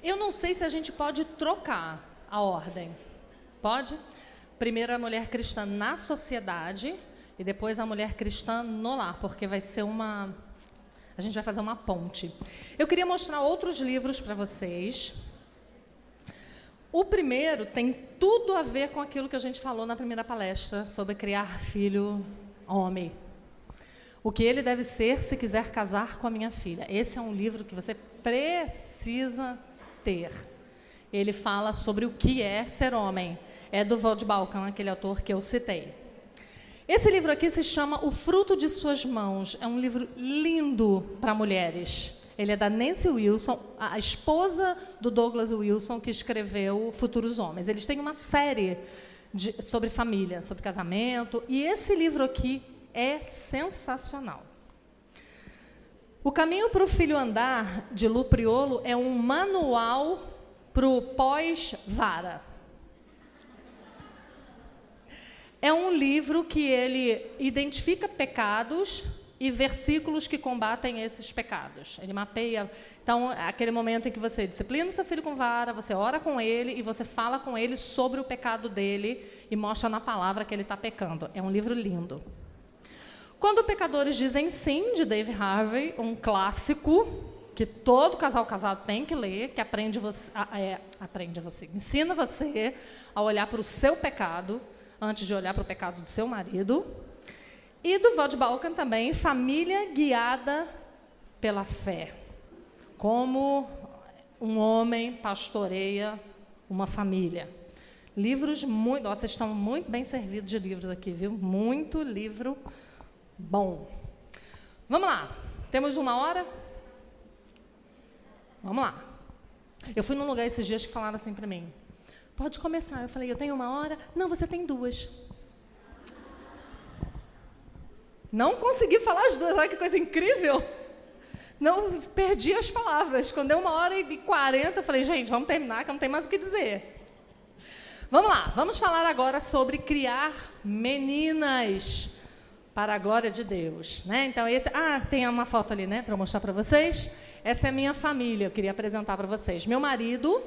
Eu não sei se a gente pode trocar a ordem. Pode? Primeiro a mulher cristã na sociedade e depois a mulher cristã no lar, porque vai ser uma... A gente vai fazer uma ponte. Eu queria mostrar outros livros para vocês. O primeiro tem tudo a ver com aquilo que a gente falou na primeira palestra sobre criar filho homem. O que ele deve ser se quiser casar com a minha filha. Esse é um livro que você precisa ter. Ele fala sobre o que é ser homem. É do Vodd Balkan, aquele autor que eu citei. Esse livro aqui se chama O Fruto de Suas Mãos. É um livro lindo para mulheres. Ele é da Nancy Wilson, a esposa do Douglas Wilson, que escreveu Futuros Homens. Eles têm uma série sobre família, sobre casamento. E esse livro aqui é sensacional. O Caminho para o Filho Andar, de Lu Priolo, é um manual para o pós-vara. É um livro que ele identifica pecados e versículos que combatem esses pecados. Ele mapeia. Então, aquele momento em que você disciplina o seu filho com vara, você ora com ele e você fala com ele sobre o pecado dele e mostra na palavra que ele está pecando. É um livro lindo. Quando Pecadores Dizem Sim, de Dave Harvey, um clássico que todo casal casado tem que ler, que ensina você a olhar para o seu pecado antes de olhar para o pecado do seu marido. E do Vodd Balkan também, Família Guiada pela Fé. Como um homem pastoreia uma família. Livros muito... Nossa, vocês estão muito bem servidos de livros aqui, viu? Muito livro bom. Vamos lá. Temos 1 hora? Vamos lá. Eu fui num lugar esses dias que falaram assim para mim. Pode começar. Eu falei, eu tenho 1 hora? Não, você tem 2. Não consegui falar as 2, olha que coisa incrível. Não, perdi as palavras. Quando deu 1h40, eu falei, gente, vamos terminar, que eu não tenho mais o que dizer. Vamos lá, vamos falar agora sobre criar meninas para a glória de Deus. Né? Então, tem uma foto ali, né, para mostrar para vocês. Essa é a minha família, eu queria apresentar para vocês. Meu marido,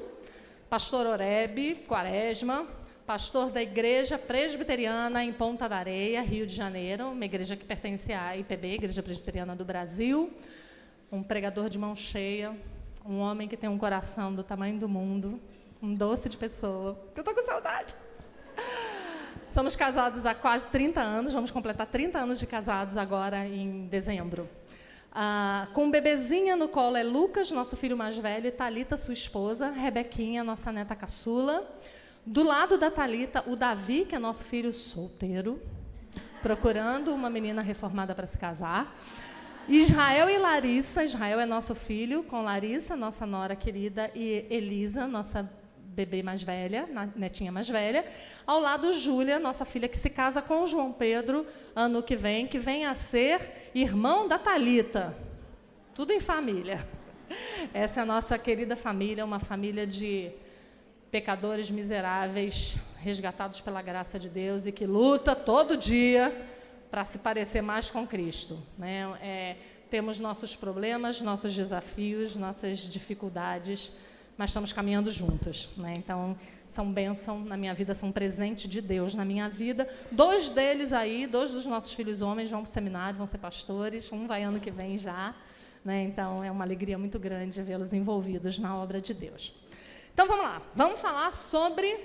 pastor Oreb Quaresma, pastor da Igreja Presbiteriana em Ponta da Areia, Rio de Janeiro, uma igreja que pertence à IPB, Igreja Presbiteriana do Brasil, um pregador de mão cheia, um homem que tem um coração do tamanho do mundo, um doce de pessoa, que eu estou com saudade. Somos casados há quase 30 anos, vamos completar 30 anos de casados agora em dezembro. Com um bebezinha no colo é Lucas, nosso filho mais velho, e Thalita, sua esposa, Rebequinha, nossa neta caçula. Do lado da Thalita, o Davi, que é nosso filho solteiro, procurando uma menina reformada para se casar. Israel e Larissa, Israel é nosso filho, com Larissa, nossa nora querida, e Elisa, nossa bebê mais velha, netinha mais velha. Ao lado, Júlia, nossa filha, que se casa com o João Pedro ano que vem a ser irmão da Thalita. Tudo em família. Essa é a nossa querida família, uma família de pecadores miseráveis, resgatados pela graça de Deus e que luta todo dia para se parecer mais com Cristo. Né? Temos nossos problemas, nossos desafios, nossas dificuldades, mas estamos caminhando juntos. Né? Então, são bênção na minha vida, são um presente de Deus na minha vida. 2 deles aí, 2 dos nossos filhos homens vão para o seminário, vão ser pastores, um vai ano que vem já. Né? Então, é uma alegria muito grande vê-los envolvidos na obra de Deus. Então, vamos lá. Vamos falar sobre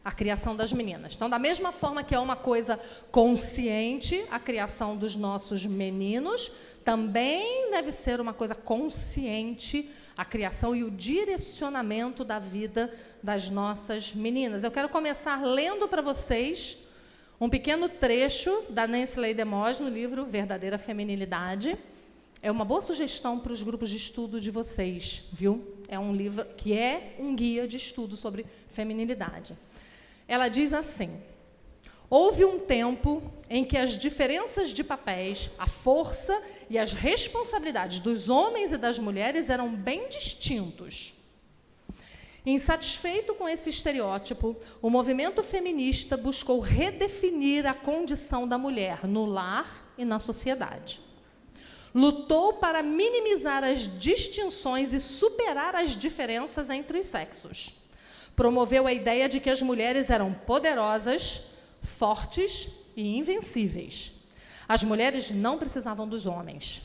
a criação das meninas. Então, da mesma forma que é uma coisa consciente, a criação dos nossos meninos, também deve ser uma coisa consciente a criação e o direcionamento da vida das nossas meninas. Eu quero começar lendo para vocês um pequeno trecho da Nancy Leigh DeMoss no livro Verdadeira Feminilidade. É uma boa sugestão para os grupos de estudo de vocês, viu? É um livro que é um guia de estudo sobre feminilidade. Ela diz assim: houve um tempo em que as diferenças de papéis, a força e as responsabilidades dos homens e das mulheres eram bem distintos. Insatisfeito com esse estereótipo, o movimento feminista buscou redefinir a condição da mulher no lar e na sociedade. Lutou para minimizar as distinções e superar as diferenças entre os sexos. Promoveu a ideia de que as mulheres eram poderosas, fortes e invencíveis. As mulheres não precisavam dos homens.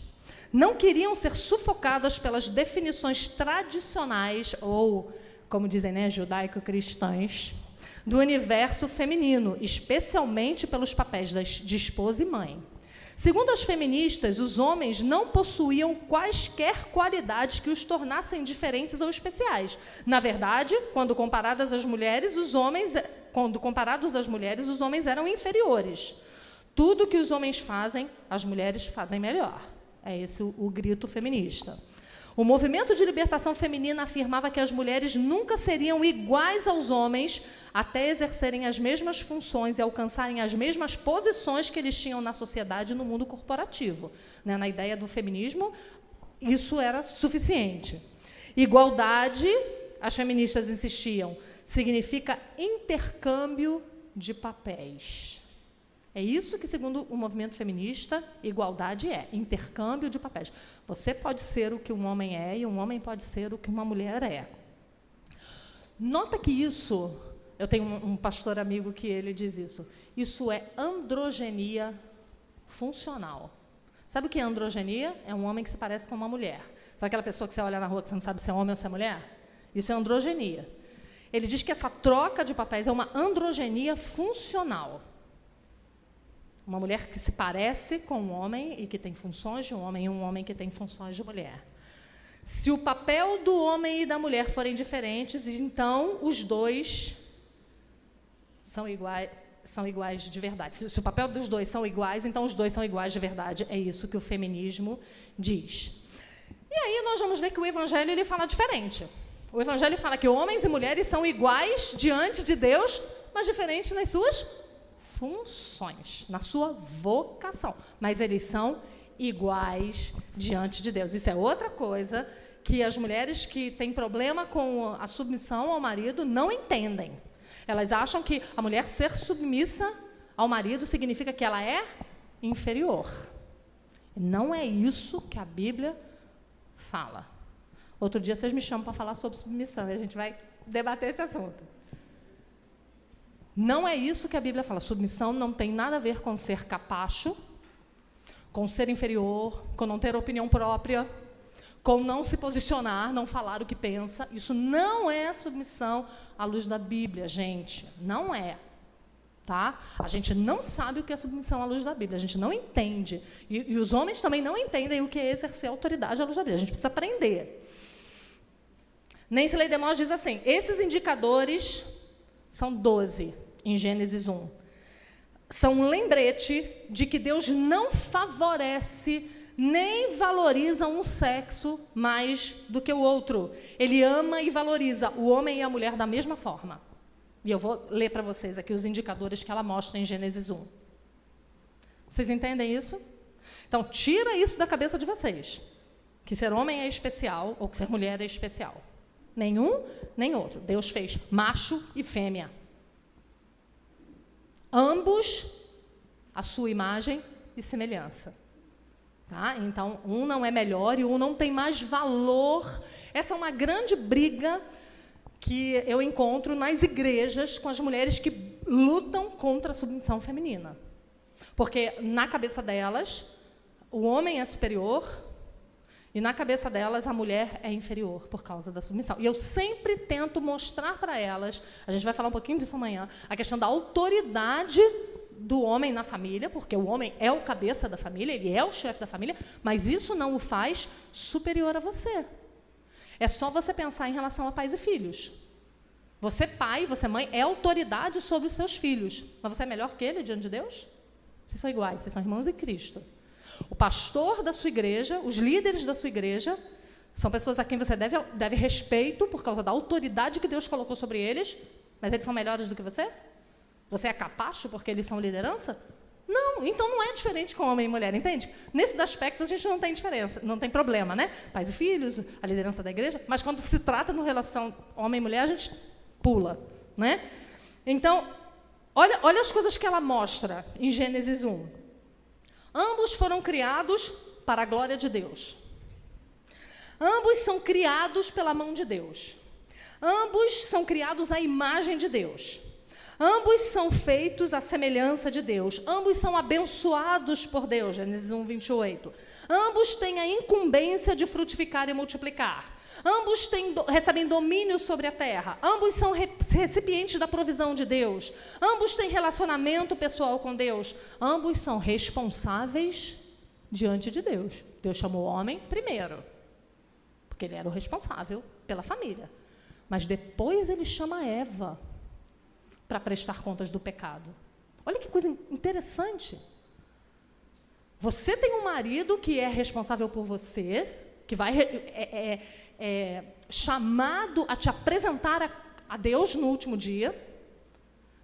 Não queriam ser sufocadas pelas definições tradicionais, ou, como dizem, judaico-cristãs, do universo feminino, especialmente pelos papéis de esposa e mãe. Segundo as feministas, os homens não possuíam quaisquer qualidades que os tornassem diferentes ou especiais. Na verdade, quando comparados às mulheres, os homens eram inferiores. Tudo que os homens fazem, as mulheres fazem melhor. É esse o grito feminista. O movimento de libertação feminina afirmava que as mulheres nunca seriam iguais aos homens até exercerem as mesmas funções e alcançarem as mesmas posições que eles tinham na sociedade e no mundo corporativo. Na ideia do feminismo, isso era suficiente. Igualdade, as feministas insistiam, significa intercâmbio de papéis. É isso que, segundo o movimento feminista, igualdade é, intercâmbio de papéis. Você pode ser o que um homem é e um homem pode ser o que uma mulher é. Nota que isso, eu tenho um pastor amigo que ele diz isso é androgenia funcional. Sabe o que é androgenia? É um homem que se parece com uma mulher. Sabe aquela pessoa que você olha na rua que você não sabe se é homem ou se é mulher? Isso é androgenia. Ele diz que essa troca de papéis é uma androgenia funcional. Uma mulher que se parece com um homem e que tem funções de um homem e um homem que tem funções de mulher. Se o papel do homem e da mulher forem diferentes, então os dois são iguais de verdade. Se o papel dos dois são iguais, então os dois são iguais de verdade. É isso que o feminismo diz. E aí nós vamos ver que o Evangelho ele fala diferente. O Evangelho fala que homens e mulheres são iguais diante de Deus, mas diferentes nas suas funções, na sua vocação, mas eles são iguais diante de Deus. Isso é outra coisa que as mulheres que têm problema com a submissão ao marido não entendem. Elas acham que a mulher ser submissa ao marido significa que ela é inferior. Não é isso que a Bíblia fala. Outro dia vocês me chamam para falar sobre submissão e a gente vai debater esse assunto. Não é isso que a Bíblia fala. Submissão não tem nada a ver com ser capacho, com ser inferior, com não ter opinião própria, com não se posicionar, não falar o que pensa. Isso não é submissão à luz da Bíblia, gente. Não é. Tá? A gente não sabe o que é submissão à luz da Bíblia. A gente não entende. E os homens também não entendem o que é exercer autoridade à luz da Bíblia. A gente precisa aprender. Nancy Leigh DeMoss diz assim, esses indicadores são 12. Em Gênesis 1. São um lembrete de que Deus não favorece nem valoriza um sexo mais do que o outro. Ele ama e valoriza o homem e a mulher da mesma forma. E eu vou ler para vocês aqui os indicadores que ela mostra em Gênesis 1. Vocês entendem isso? Então, tira isso da cabeça de vocês. Que ser homem é especial ou que ser mulher é especial. Nenhum, nem outro. Deus fez macho e fêmea. Ambos a sua imagem e semelhança. Tá? Então, um não é melhor e um não tem mais valor. Essa é uma grande briga que eu encontro nas igrejas com as mulheres que lutam contra a submissão feminina. Porque, na cabeça delas, o homem é superior e, na cabeça delas, a mulher é inferior por causa da submissão. E eu sempre tento mostrar para elas, a gente vai falar um pouquinho disso amanhã, a questão da autoridade do homem na família, porque o homem é o cabeça da família, ele é o chefe da família, mas isso não o faz superior a você. É só você pensar em relação a pais e filhos. Você, pai, você, mãe, é autoridade sobre os seus filhos, mas você é melhor que ele diante de Deus? Vocês são iguais, vocês são irmãos em Cristo. O pastor da sua igreja, os líderes da sua igreja, são pessoas a quem você deve respeito por causa da autoridade que Deus colocou sobre eles, mas eles são melhores do que você? Você é capacho porque eles são liderança? Não, então não é diferente com homem e mulher, entende? Nesses aspectos a gente não tem diferença, não tem problema, né? Pais e filhos, a liderança da igreja, mas quando se trata no relação homem e mulher, a gente pula, né? Então, olha as coisas que ela mostra em Gênesis 1. Ambos foram criados para a glória de Deus. Ambos são criados pela mão de Deus. Ambos são criados à imagem de Deus. Ambos são feitos à semelhança de Deus. Ambos são abençoados por Deus, Gênesis 1, 28. Ambos têm a incumbência de frutificar e multiplicar. Ambos recebem domínio sobre a terra. Ambos são recipientes da provisão de Deus. Ambos têm relacionamento pessoal com Deus. Ambos são responsáveis diante de Deus. Deus chamou o homem primeiro, porque ele era o responsável pela família. Mas depois ele chama Eva para prestar contas do pecado. Olha que coisa interessante. Você tem um marido que é responsável por você, que vai chamado a te apresentar a Deus no último dia,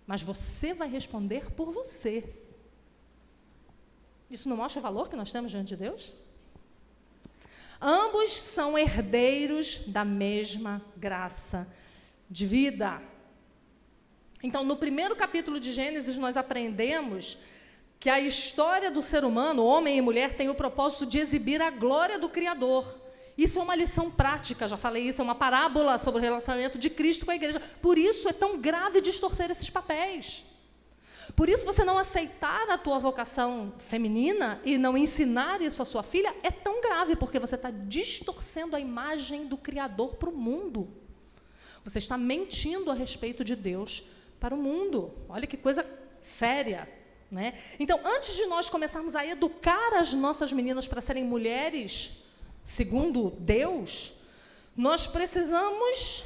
mas você vai responder por você. Isso não mostra o valor que nós temos diante de Deus? Ambos são herdeiros da mesma graça de vida. Então, no primeiro capítulo de Gênesis, nós aprendemos que a história do ser humano, homem e mulher, tem o propósito de exibir a glória do Criador. Isso é uma lição prática, já falei isso, é uma parábola sobre o relacionamento de Cristo com a igreja. Por isso é tão grave distorcer esses papéis. Por isso, você não aceitar a tua vocação feminina e não ensinar isso à sua filha é tão grave, porque você está distorcendo a imagem do Criador para o mundo. Você está mentindo a respeito de Deus para o mundo. Olha que coisa séria, né? Então, antes de nós começarmos a educar as nossas meninas para serem mulheres, segundo Deus, nós precisamos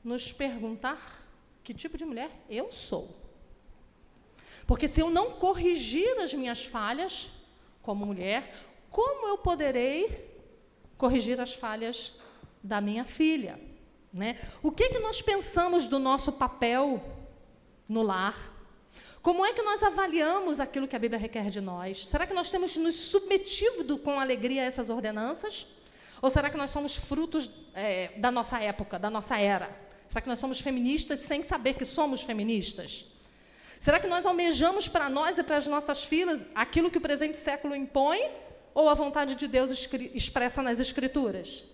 nos perguntar que tipo de mulher eu sou. Porque se eu não corrigir as minhas falhas como mulher, como eu poderei corrigir as falhas da minha filha? Né? O que nós pensamos do nosso papel no lar? Como é que nós avaliamos aquilo que a Bíblia requer de nós? Será que nós temos nos submetido com alegria a essas ordenanças? Ou será que nós somos frutos da nossa época, da nossa era? Será que nós somos feministas sem saber que somos feministas? Será que nós almejamos para nós e para as nossas filhas aquilo que o presente século impõe ou a vontade de Deus expressa nas Escrituras?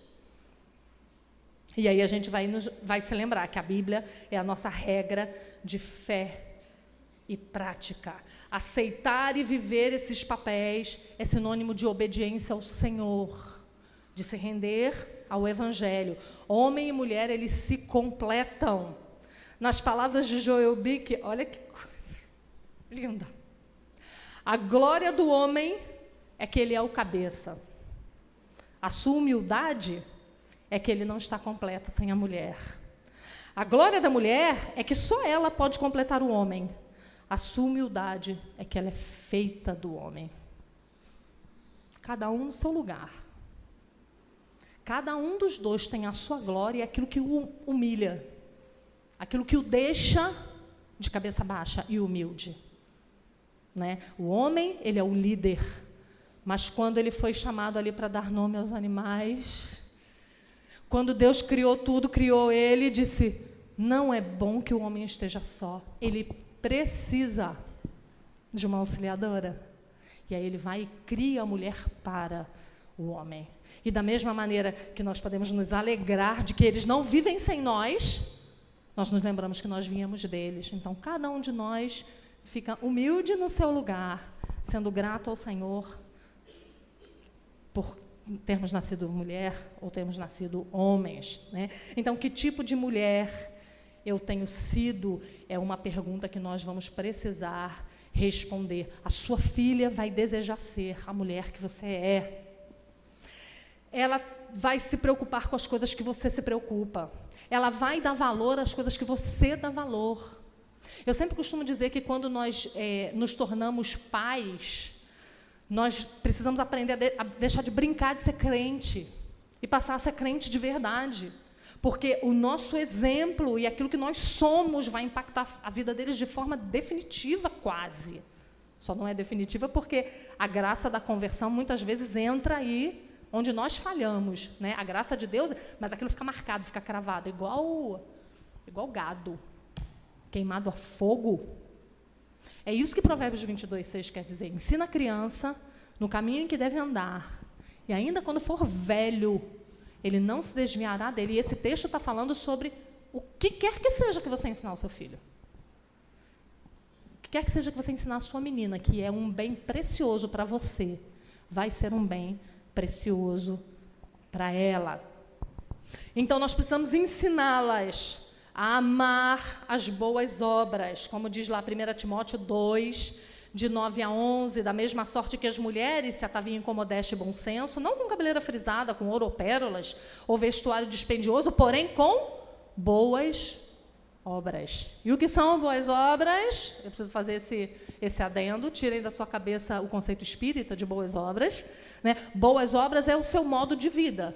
E aí a gente vai se lembrar que a Bíblia é a nossa regra de fé e prática. Aceitar e viver esses papéis é sinônimo de obediência ao Senhor, de se render ao Evangelho. Homem e mulher, eles se completam. Nas palavras de Joel Bick, olha que coisa linda. A glória do homem é que ele é o cabeça. A sua humildade é que ele não está completo sem a mulher. A glória da mulher é que só ela pode completar o homem. A sua humildade é que ela é feita do homem. Cada um no seu lugar. Cada um dos dois tem a sua glória e aquilo que o humilha. Aquilo que o deixa de cabeça baixa e humilde. Né? O homem, ele é o líder. Mas quando ele foi chamado ali para dar nome aos animais, quando Deus criou tudo, criou ele e disse, não é bom que o homem esteja só. Ele precisa de uma auxiliadora. E aí ele vai e cria a mulher para o homem. E da mesma maneira que nós podemos nos alegrar de que eles não vivem sem nós, nós nos lembramos que nós viemos deles. Então, cada um de nós fica humilde no seu lugar, sendo grato ao Senhor por termos nascido mulher ou termos nascido homens. Né? Então, que tipo de mulher eu tenho sido? É uma pergunta que nós vamos precisar responder. A sua filha vai desejar ser a mulher que você é. Ela vai se preocupar com as coisas que você se preocupa. Ela vai dar valor às coisas que você dá valor. Eu sempre costumo dizer que quando nós nos tornamos pais, nós precisamos aprender a deixar de brincar de ser crente e passar a ser crente de verdade. Porque o nosso exemplo e aquilo que nós somos vai impactar a vida deles de forma definitiva, quase. Só não é definitiva porque a graça da conversão muitas vezes entra aí onde nós falhamos, né? A graça de Deus, mas aquilo fica marcado, fica cravado, igual gado, queimado a fogo. É isso que Provérbios 22:6 quer dizer. Ensina a criança no caminho em que deve andar, e ainda quando for velho, ele não se desviará dele. E esse texto está falando sobre o que quer que seja que você ensinar ao seu filho. O que quer que seja que você ensinar à sua menina, que é um bem precioso para você, vai ser um bem precioso para ela. Então, nós precisamos ensiná-las a amar as boas obras, como diz lá 1 Timóteo 2, de 9 a 11, da mesma sorte que as mulheres se ataviam com modéstia e bom senso, não com cabeleira frisada, com ouro ou pérolas, ou vestuário dispendioso, porém com boas obras. E o que são boas obras? Eu preciso fazer esse adendo, tirem da sua cabeça o conceito espírita de boas obras, né? Boas obras é o seu modo de vida.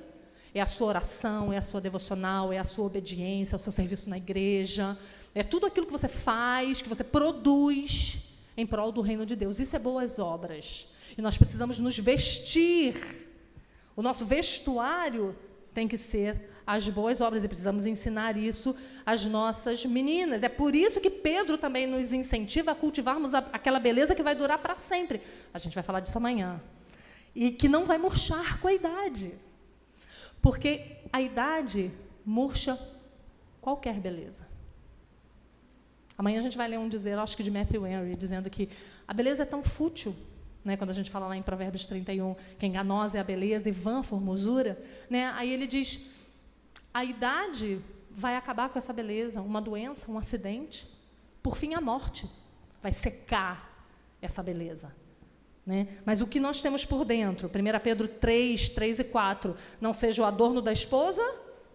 É a sua oração, é a sua devocional, é a sua obediência, é o seu serviço na igreja, é tudo aquilo que você faz, que você produz em prol do reino de Deus. Isso é boas obras. E nós precisamos nos vestir. O nosso vestuário tem que ser as boas obras, e precisamos ensinar isso às nossas meninas. É por isso que Pedro também nos incentiva a cultivarmos aquela beleza que vai durar para sempre. A gente vai falar disso amanhã. E que não vai murchar com a idade. Porque a idade murcha qualquer beleza. Amanhã a gente vai ler um dizer, acho que de Matthew Henry, dizendo que a beleza é tão fútil, né, quando a gente fala lá em Provérbios 31, que enganosa é a beleza e vã a formosura, né, aí ele diz, a idade vai acabar com essa beleza, uma doença, um acidente, por fim a morte vai secar essa beleza. Né? Mas o que nós temos por dentro, 1 Pedro 3, 3 e 4, não seja o adorno da esposa,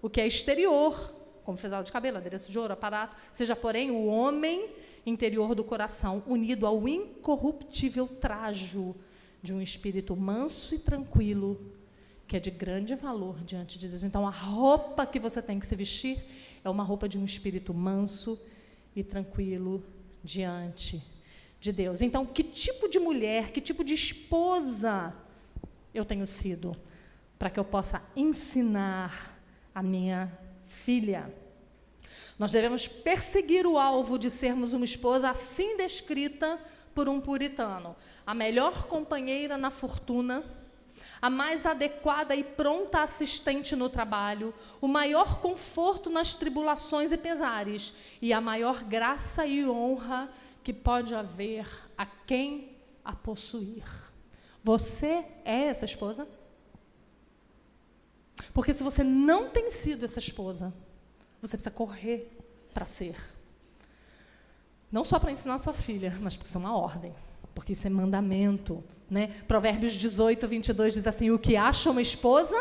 o que é exterior, como fezado de cabelo, adereço de ouro, aparato, seja, porém, o homem interior do coração, unido ao incorruptível trajo de um espírito manso e tranquilo, que é de grande valor diante de Deus. Então, a roupa que você tem que se vestir é uma roupa de um espírito manso e tranquilo diante de Deus. Então, que tipo de mulher, que tipo de esposa eu tenho sido para que eu possa ensinar a minha filha? Nós devemos perseguir o alvo de sermos uma esposa assim descrita por um puritano. A melhor companheira na fortuna, a mais adequada e pronta assistente no trabalho, o maior conforto nas tribulações e pesares, e a maior graça e honra que pode haver a quem a possuir. Você é essa esposa? Porque se você não tem sido essa esposa, você precisa correr para ser. Não só para ensinar a sua filha, mas para ser uma ordem. Porque isso é mandamento. Né? Provérbios 18, 22 diz assim, o que acha uma esposa,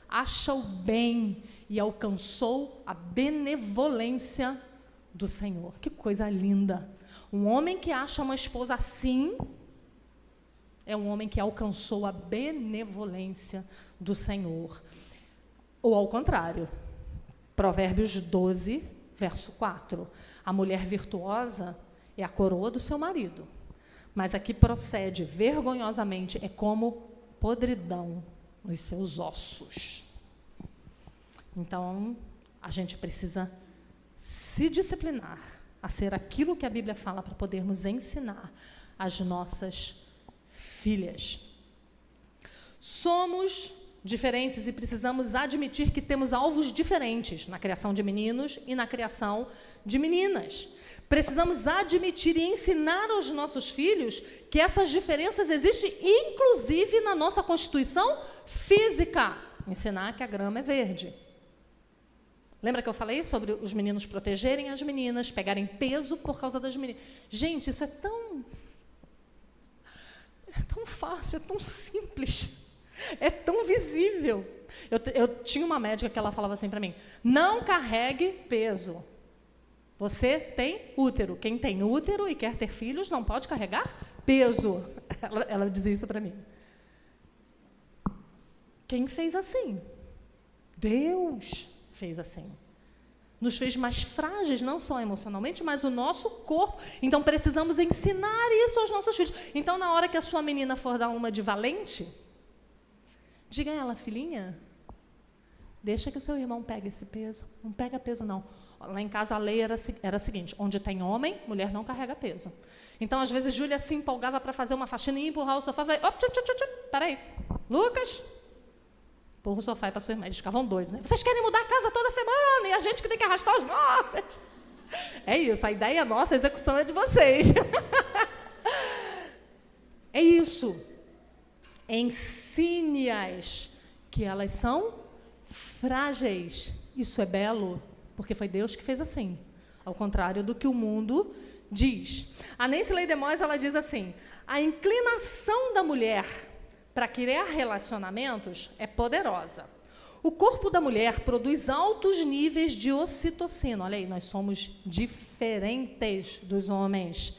acha o bem e alcançou a benevolência do Senhor. Que coisa linda. Um homem que acha uma esposa assim é um homem que alcançou a benevolência do Senhor. Ou ao contrário, Provérbios 12, verso 4. A mulher virtuosa é a coroa do seu marido, mas a que procede vergonhosamente é como podridão nos seus ossos. Então, a gente precisa se disciplinar a ser aquilo que a Bíblia fala para podermos ensinar às nossas filhas. Somos diferentes e precisamos admitir que temos alvos diferentes na criação de meninos e na criação de meninas. Precisamos admitir e ensinar aos nossos filhos que essas diferenças existem, inclusive na nossa constituição física. Ensinar que a grama é verde. Lembra que eu falei sobre os meninos protegerem as meninas, pegarem peso por causa das meninas? Gente, isso é tão fácil, é tão simples, é tão visível. Eu tinha uma médica que ela falava assim para mim, não carregue peso. Você tem útero. Quem tem útero e quer ter filhos não pode carregar peso. Ela dizia isso para mim. Quem fez assim? Deus fez assim. Nos fez mais frágeis, não só emocionalmente, mas o nosso corpo. Então, precisamos ensinar isso aos nossos filhos. Então, na hora que a sua menina for dar uma de valente, diga a ela, filhinha, deixa que o seu irmão pegue esse peso. Não pega peso, não. Lá em casa, a lei era a seguinte, onde tem homem, mulher não carrega peso. Então, às vezes, Júlia se empolgava para fazer uma faxina e empurrar o sofá. Eu falei, peraí, Lucas, Empurra o sofá para sua irmã. Eles ficavam doidos, né? Vocês querem mudar a casa toda semana e a gente que tem que arrastar os móveis. É isso, a ideia é nossa, a execução é de vocês. É isso. Ensine-as que elas são frágeis. Isso é belo, porque foi Deus que fez assim, ao contrário do que o mundo diz. A Nancy Leigh DeMoss, ela diz assim: a inclinação da mulher para criar relacionamentos é poderosa. O corpo da mulher produz altos níveis de ocitocina. Olha aí, nós somos diferentes dos homens,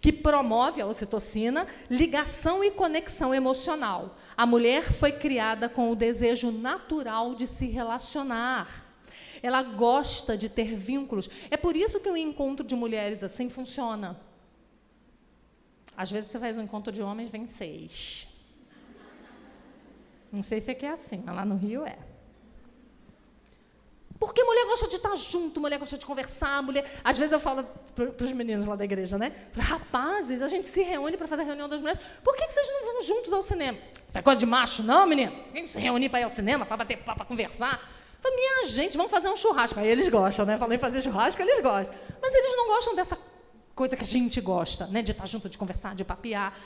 que promove a ocitocina, ligação e conexão emocional. A mulher foi criada com o desejo natural de se relacionar. Ela gosta de ter vínculos. É por isso que o encontro de mulheres assim funciona. Às vezes você faz um encontro de homens, vem 6. Não sei se aqui é assim, mas lá no Rio é. Porque mulher gosta de estar junto, mulher gosta de conversar, mulher... Às vezes eu falo para os meninos lá da igreja, né? Rapazes, a gente se reúne para fazer a reunião das mulheres. Por que vocês não vão juntos ao cinema? Isso é coisa de macho, não, menino? Vem se reunir para ir ao cinema, para bater papo, para conversar. Eu falei, minha gente, vamos fazer um churrasco. Aí eles gostam, né? Falei fazer churrasco, eles gostam. Mas eles não gostam dessa coisa que a gente gosta, né? De estar junto, de conversar, de papear.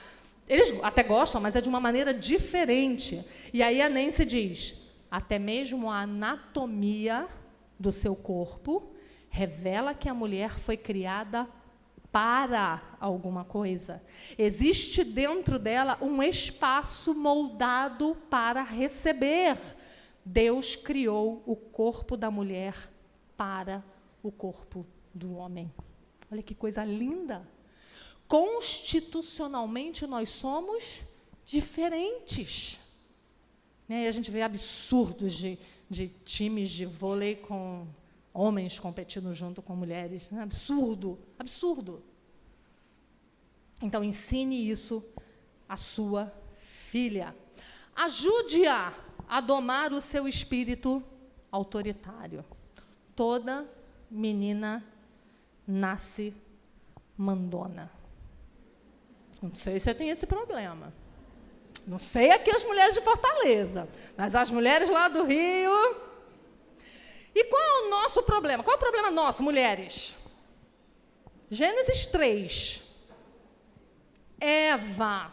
Eles até gostam, mas é de uma maneira diferente. E aí a Nancy diz, até mesmo a anatomia do seu corpo revela que a mulher foi criada para alguma coisa. Existe dentro dela um espaço moldado para receber. Deus criou o corpo da mulher para o corpo do homem. Olha que coisa linda. Constitucionalmente, nós somos diferentes. Né? E a gente vê absurdos de times de vôlei com homens competindo junto com mulheres. Né? Absurdo, absurdo. Então, ensine isso à sua filha. Ajude-a a domar o seu espírito autoritário. Toda menina nasce mandona. Não sei se você tem esse problema. Não sei aqui as mulheres de Fortaleza, mas as mulheres lá do Rio. E qual é o nosso problema? Qual é o problema nosso, mulheres? Gênesis 3. Eva.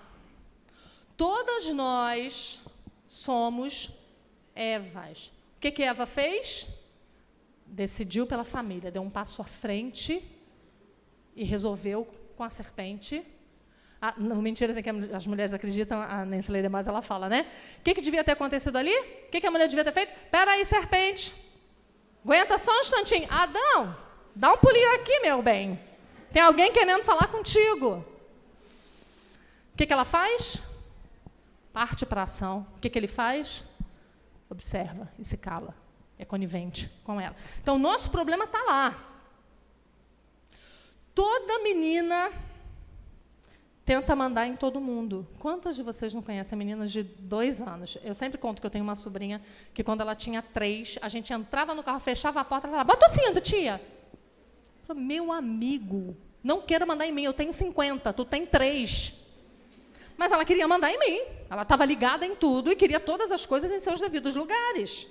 Todas nós somos Evas. O que Eva fez? Decidiu pela família, deu um passo à frente e resolveu com a serpente. Não, mentira, assim, que as mulheres acreditam, a Nancy Leigh DeMoss, ela fala, né? O que devia ter acontecido ali? O que a mulher devia ter feito? Espera aí, serpente. Aguenta só um instantinho. Adão, dá um pulinho aqui, meu bem. Tem alguém querendo falar contigo. O que ela faz? Parte para a ação. O que ele faz? Observa e se cala. É conivente com ela. Então, o nosso problema está lá. Toda menina tenta mandar em todo mundo. Quantas de vocês não conhecem meninas de 2 anos? Eu sempre conto que eu tenho uma sobrinha que, quando ela tinha 3, a gente entrava no carro, fechava a porta, ela falava, bota o cinto, tia. Eu falei, meu amigo, não quero mandar em mim, eu tenho 50, tu tem 3. Mas ela queria mandar em mim. Ela estava ligada em tudo e queria todas as coisas em seus devidos lugares.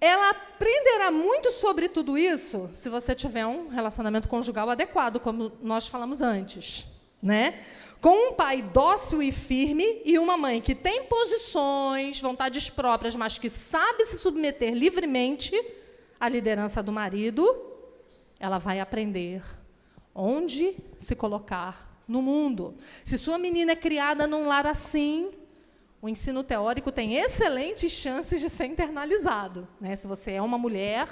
Ela aprenderá muito sobre tudo isso se você tiver um relacionamento conjugal adequado, como nós falamos antes, né? Com um pai dócil e firme e uma mãe que tem posições, vontades próprias, mas que sabe se submeter livremente à liderança do marido, ela vai aprender onde se colocar no mundo. Se sua menina é criada num lar assim, o ensino teórico tem excelentes chances de ser internalizado, né? Se você é uma mulher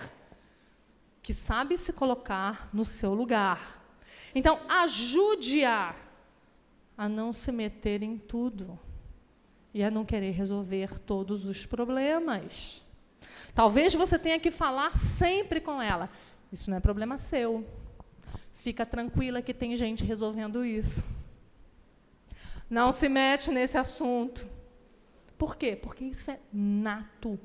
que sabe se colocar no seu lugar. Então, ajude-a a não se meter em tudo e a não querer resolver todos os problemas. Talvez você tenha que falar sempre com ela. Isso não é problema seu. Fica tranquila que tem gente resolvendo isso. Não se mete nesse assunto. Por quê? Porque isso é nato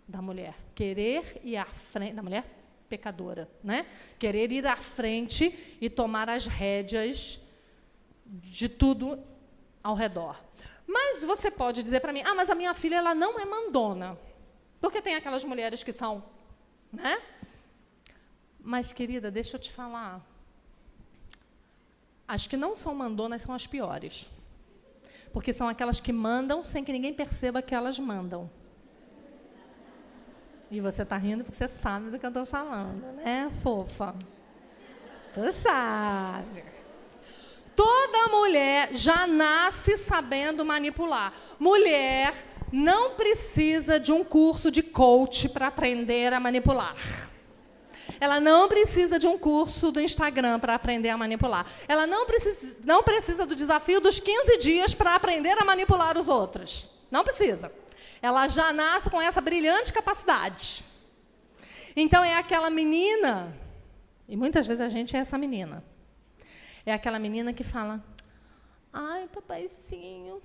da mulher. Querer ir à frente, da mulher pecadora, né? Querer ir à frente e tomar as rédeas de tudo ao redor. Mas você pode dizer para mim, mas a minha filha ela não é mandona. Porque tem aquelas mulheres que são, né? Mas, querida, deixa eu te falar. As que não são mandonas são as piores. Porque são aquelas que mandam sem que ninguém perceba que elas mandam. E você está rindo porque você sabe do que eu estou falando, né, fofa? Tu sabe. Toda mulher já nasce sabendo manipular. Mulher não precisa de um curso de coach para aprender a manipular. Ela não precisa de um curso do Instagram para aprender a manipular. Ela não precisa do desafio dos 15 dias para aprender a manipular os outros. Não precisa. Ela já nasce com essa brilhante capacidade. Então, é aquela menina, e muitas vezes a gente é essa menina. É aquela menina que fala, ai, papaizinho,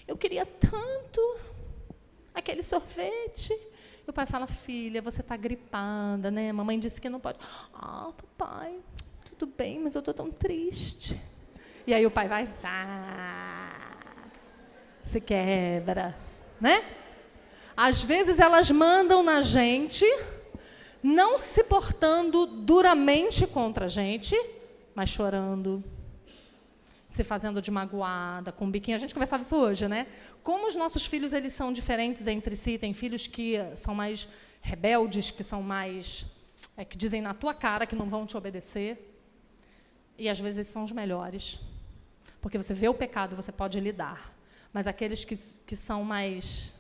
eu queria tanto aquele sorvete. E o pai fala, filha, você está gripada, né? Mamãe disse que não pode. Papai, tudo bem, mas eu estou tão triste. E aí o pai vai, se quebra, né? Às vezes elas mandam na gente, não se portando duramente contra a gente, mas chorando, se fazendo de magoada, com um biquinho. A gente conversava isso hoje, né? Como os nossos filhos eles são diferentes entre si. Tem filhos que são mais rebeldes, que são mais... que dizem na tua cara que não vão te obedecer. E, às vezes, são os melhores. Porque você vê o pecado, você pode lidar. Mas aqueles que são mais...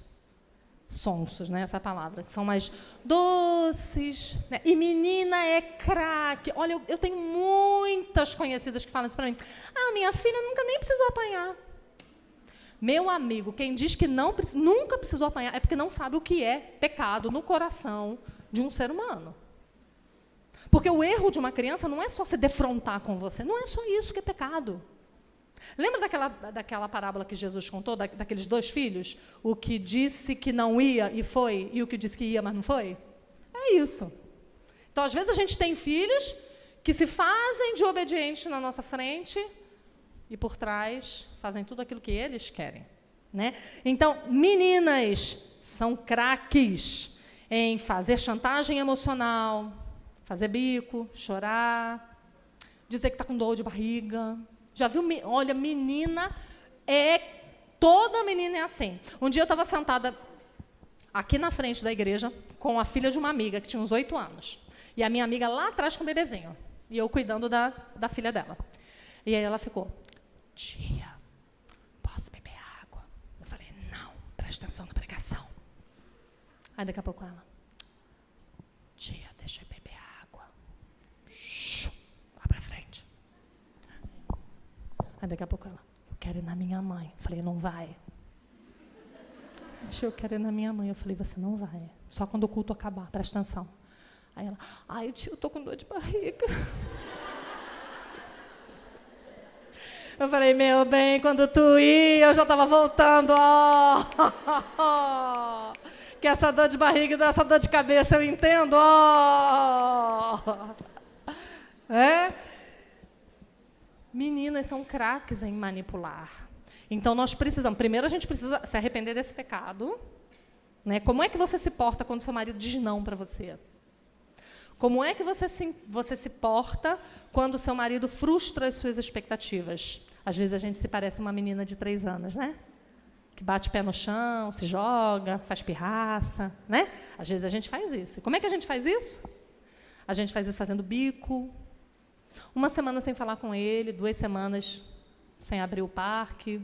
sonsos, né, essa palavra, que são mais doces, né? E menina é craque. Olha, eu tenho muitas conhecidas que falam isso para mim. Minha filha nunca nem precisou apanhar. Meu amigo, quem diz que nunca precisou apanhar é porque não sabe o que é pecado no coração de um ser humano. Porque o erro de uma criança não é só se defrontar com você, não é só isso que é pecado. Lembra daquela parábola que Jesus contou, daqueles 2 filhos? O que disse que não ia e foi, e o que disse que ia, mas não foi? É isso. Então, às vezes, a gente tem filhos que se fazem de obedientes na nossa frente e, por trás, fazem tudo aquilo que eles querem, né? Então, meninas são craques em fazer chantagem emocional, fazer bico, chorar, dizer que está com dor de barriga. Já viu? Olha, toda menina é assim. Um dia eu estava sentada aqui na frente da igreja com a filha de uma amiga que tinha uns 8 anos. E a minha amiga lá atrás com o bebezinho. E eu cuidando da filha dela. E aí ela ficou, tia, posso beber água? Eu falei, não, presta atenção na pregação. Aí daqui a pouco ela, tia, deixa eu beber água. Lá pra frente. Aí daqui a pouco ela, eu quero ir na minha mãe. Eu falei, não vai. Tia, eu quero ir na minha mãe. Eu falei, você não vai. Só quando o culto acabar, presta atenção. Aí ela, tio, eu tô com dor de barriga. Eu falei, meu bem, quando tu ia, eu já estava voltando. Que essa dor de barriga e essa dor de cabeça eu entendo. Meninas são craques em manipular. Então, nós precisamos... Primeiro, a gente precisa se arrepender desse pecado. Né? Como é que você se porta quando seu marido diz não para você? Como é que você se porta quando seu marido frustra as suas expectativas? Às vezes, a gente se parece uma menina de 3 anos, né? Que bate o pé no chão, se joga, faz pirraça, né? Às vezes, a gente faz isso. E como é que a gente faz isso? A gente faz isso fazendo bico. 1 semana sem falar com ele, 2 semanas sem abrir o parque.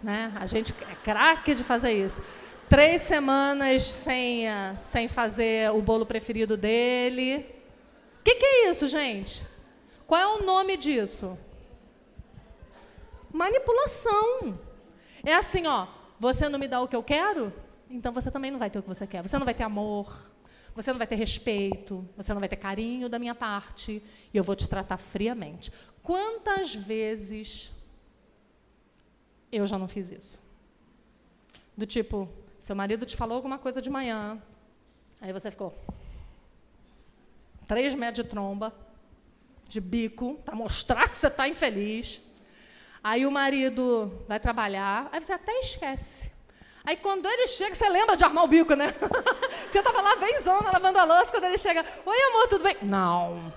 Né? A gente é craque de fazer isso. 3 semanas sem fazer o bolo preferido dele. O que é isso, gente? Qual é o nome disso? Manipulação. É assim, você não me dá o que eu quero? Então você também não vai ter o que você quer. Você não vai ter amor, você não vai ter respeito, você não vai ter carinho da minha parte, e eu vou te tratar friamente. Quantas vezes eu já não fiz isso? Do tipo, seu marido te falou alguma coisa de manhã, aí você ficou 3 metros de tromba, de bico, para mostrar que você está infeliz. Aí o marido vai trabalhar, aí você até esquece. Aí quando ele chega, você lembra de armar o bico, né? Você estava lá bem zona, lavando a louça, quando ele chega, oi amor, tudo bem? Não.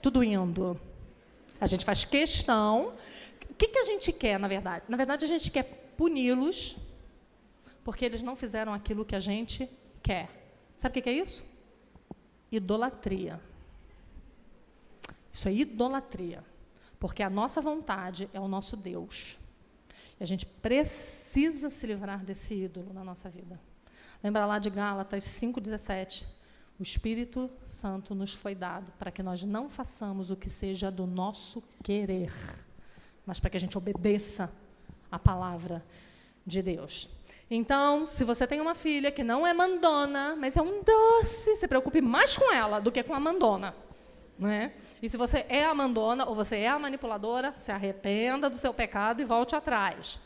Tudo indo. A gente faz questão. O que a gente quer, na verdade? Na verdade, a gente quer puni-los, porque eles não fizeram aquilo que a gente quer. Sabe o que é isso? Idolatria. Isso é idolatria. Porque a nossa vontade é o nosso Deus. E a gente precisa se livrar desse ídolo na nossa vida. Lembra lá de Gálatas 5,17? O Espírito Santo nos foi dado para que nós não façamos o que seja do nosso querer, mas para que a gente obedeça a palavra de Deus. Então, se você tem uma filha que não é mandona, mas é um doce, se preocupe mais com ela do que com a mandona. Né? E se você é a mandona ou você é a manipuladora, se arrependa do seu pecado e volte atrás.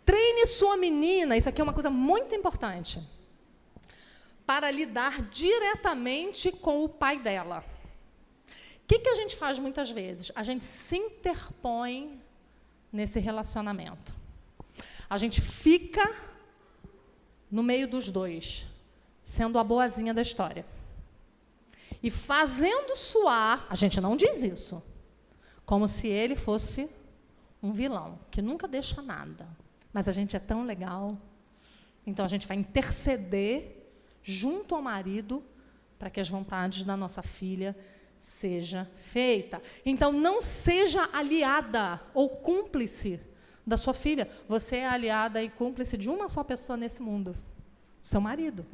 Treine sua menina, isso aqui é uma coisa muito importante, para lidar diretamente com o pai dela. O que a gente faz muitas vezes? A gente se interpõe nesse relacionamento. A gente fica no meio dos dois, sendo a boazinha da história. E fazendo soar, a gente não diz isso, como se ele fosse um vilão, que nunca deixa nada. Mas a gente é tão legal, então a gente vai interceder junto ao marido para que as vontades da nossa filha seja feita. Então, não seja aliada ou cúmplice da sua filha. Você é aliada e cúmplice de uma só pessoa nesse mundo, seu marido.